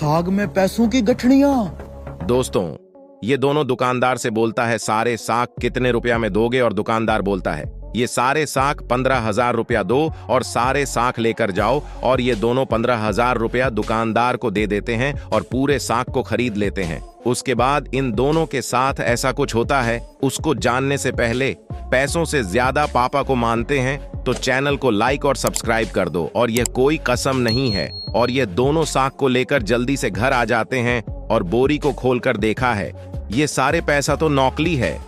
साग में पैसों की गठड़ियां। दोस्तों, ये दोनों दुकानदार से बोलता है सारे साग कितने रुपया में दोगे, और दुकानदार बोलता है ये सारे साग 15,000 रुपया दो और सारे साग लेकर जाओ। और ये दोनों 15,000 रुपया दुकानदार को दे देते हैं और पूरे साग को खरीद लेते हैं। उसके बाद इन दोनों के साथ ऐसा कुछ होता है, उसको जानने से पहले पैसों से ज्यादा पापा को मानते हैं तो चैनल को लाइक और सब्सक्राइब कर दो। और यह कोई कसम नहीं है। और ये दोनों साग को लेकर जल्दी से घर आ जाते हैं और बोरी को खोलकर देखा है, ये सारे पैसा तो नकली है।